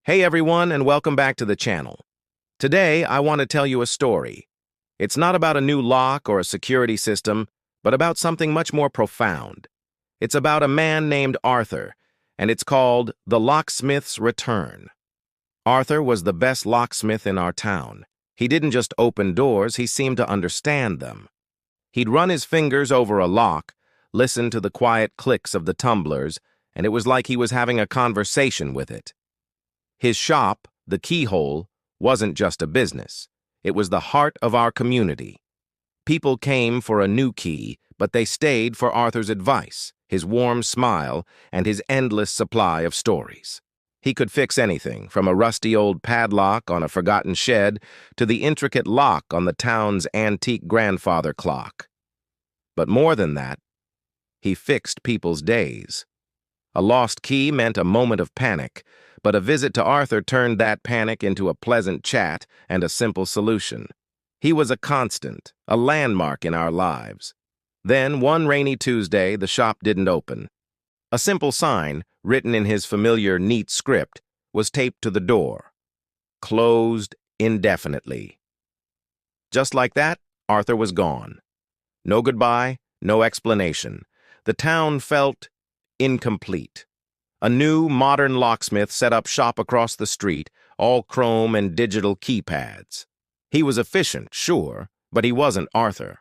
Hey everyone, and welcome back to the channel. Today, I want to tell you a story. It's not about a new lock or a security system, but about something much more profound. It's about a man named Arthur, and it's called The Locksmith's Return. Arthur was the best locksmith in our town. He didn't just open doors, he seemed to understand them. He'd run his fingers over a lock, listen to the quiet clicks of the tumblers, and it was like he was having a conversation with it. His shop, the Keyhole, wasn't just a business. It was the heart of our community. People came for a new key, but they stayed for Arthur's advice, his warm smile, and his endless supply of stories. He could fix anything, from a rusty old padlock on a forgotten shed to the intricate lock on the town's antique grandfather clock. But more than that, he fixed people's days. A lost key meant a moment of panic, but a visit to Arthur turned that panic into a pleasant chat and a simple solution. He was a constant, a landmark in our lives. Then, one rainy Tuesday, the shop didn't open. A simple sign, written in his familiar, neat script, was taped to the door. Closed indefinitely. Just like that, Arthur was gone. No goodbye, no explanation. The town felt incomplete. A new, modern locksmith set up shop across the street, all chrome and digital keypads. He was efficient, sure, but he wasn't Arthur.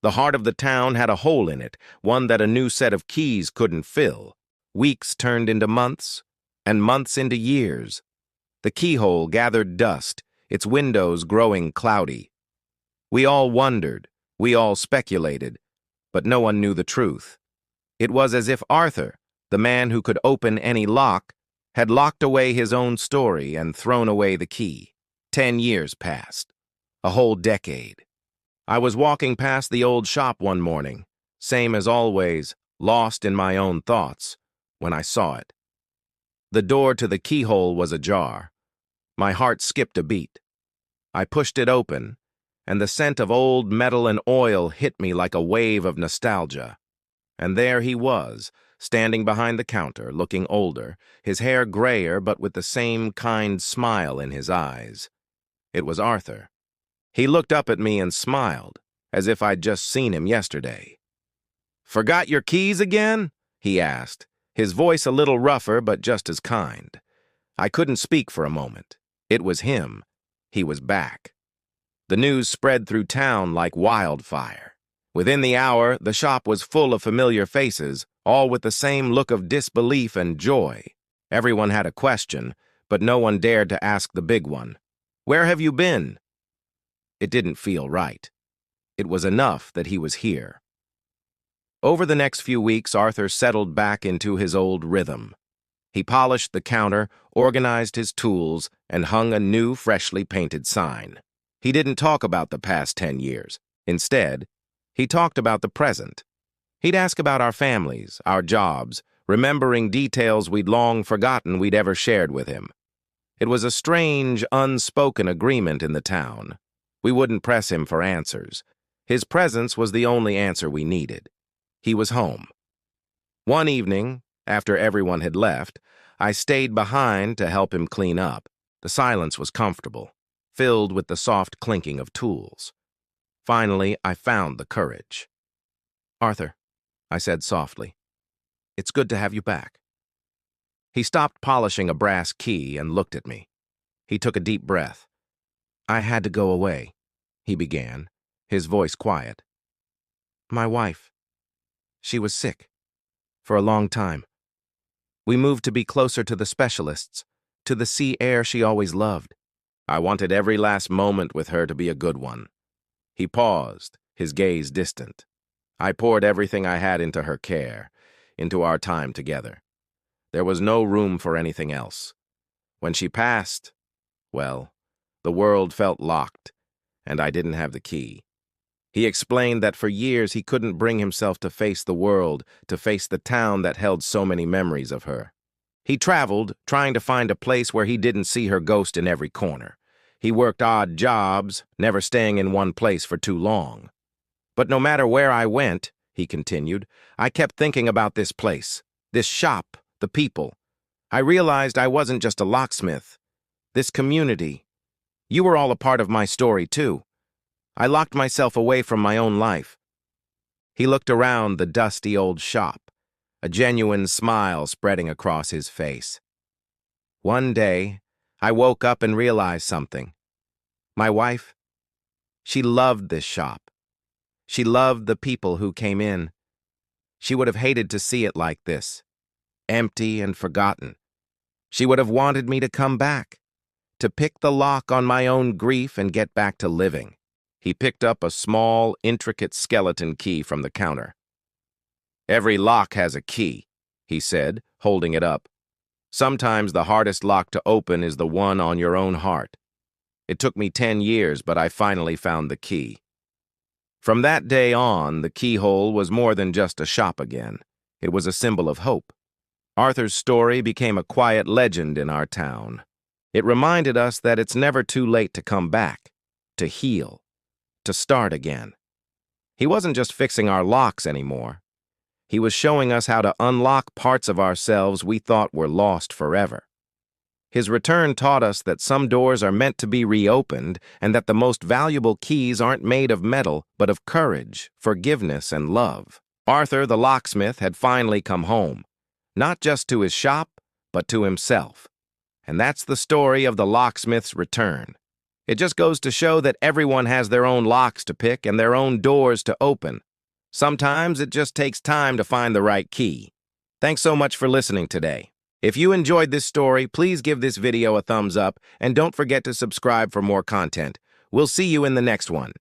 The heart of the town had a hole in it, one that a new set of keys couldn't fill. Weeks turned into months, and months into years. The keyhole gathered dust, its windows growing cloudy. We all wondered, we all speculated, but no one knew the truth. It was as if Arthur, the man who could open any lock, had locked away his own story and thrown away the key. 10 years passed. A whole decade. I was walking past the old shop one morning, same as always, lost in my own thoughts, when I saw it. The door to the keyhole was ajar. My heart skipped a beat. I pushed it open, and the scent of old metal and oil hit me like a wave of nostalgia. And there he was, standing behind the counter, looking older, his hair grayer but with the same kind smile in his eyes. It was Arthur. He looked up at me and smiled, as if I'd just seen him yesterday. "Forgot your keys again?" he asked, his voice a little rougher but just as kind. I couldn't speak for a moment. It was him. He was back. The news spread through town like wildfire. Within the hour, the shop was full of familiar faces, all with the same look of disbelief and joy. Everyone had a question, but no one dared to ask the big one. "Where have you been?" It didn't feel right. It was enough that he was here. Over the next few weeks, Arthur settled back into his old rhythm. He polished the counter, organized his tools, and hung a new, freshly painted sign. He didn't talk about the past 10 years. Instead, he talked about the present. He'd ask about our families, our jobs, remembering details we'd long forgotten we'd ever shared with him. It was a strange, unspoken agreement in the town. We wouldn't press him for answers. His presence was the only answer we needed. He was home. One evening, after everyone had left, I stayed behind to help him clean up. The silence was comfortable, filled with the soft clinking of tools. Finally, I found the courage. "Arthur," I said softly, "it's good to have you back." He stopped polishing a brass key and looked at me. He took a deep breath. "I had to go away," he began, his voice quiet. "My wife, she was sick. For a long time. We moved to be closer to the specialists, to the sea air she always loved. I wanted every last moment with her to be a good one." He paused, his gaze distant. I poured everything I had into her care, into our time together. There was no room for anything else. When she passed, well, the world felt locked, and I didn't have the key. He explained that for years he couldn't bring himself to face the world, to face the town that held so many memories of her. He traveled, trying to find a place where he didn't see her ghost in every corner. He worked odd jobs, never staying in one place for too long. "But no matter where I went," he continued, "I kept thinking about this place, this shop, the people. I realized I wasn't just a locksmith. this community. You were all a part of my story, too. I locked myself away from my own life. He looked around the dusty old shop, a genuine smile spreading across his face. One day, I woke up and realized something. My wife, she loved this shop. She loved the people who came in. She would have hated to see it like this, empty and forgotten. She would have wanted me to come back, to pick the lock on my own grief and get back to living. He picked up a small, intricate skeleton key from the counter. "Every lock has a key," he said, holding it up. "Sometimes the hardest lock to open is the one on your own heart. It took me 10 years, but I finally found the key." From that day on, the keyhole was more than just a shop again. It was a symbol of hope. Arthur's story became a quiet legend in our town. It reminded us that it's never too late to come back, to heal, to start again. He wasn't just fixing our locks anymore. He was showing us how to unlock parts of ourselves we thought were lost forever. His return taught us that some doors are meant to be reopened and that the most valuable keys aren't made of metal, but of courage, forgiveness, and love. Arthur, the locksmith, had finally come home, not just to his shop, but to himself. And that's the story of the locksmith's return. It just goes to show that everyone has their own locks to pick and their own doors to open. Sometimes it just takes time to find the right key. Thanks so much for listening today. If you enjoyed this story, please give this video a thumbs up and don't forget to subscribe for more content. We'll see you in the next one.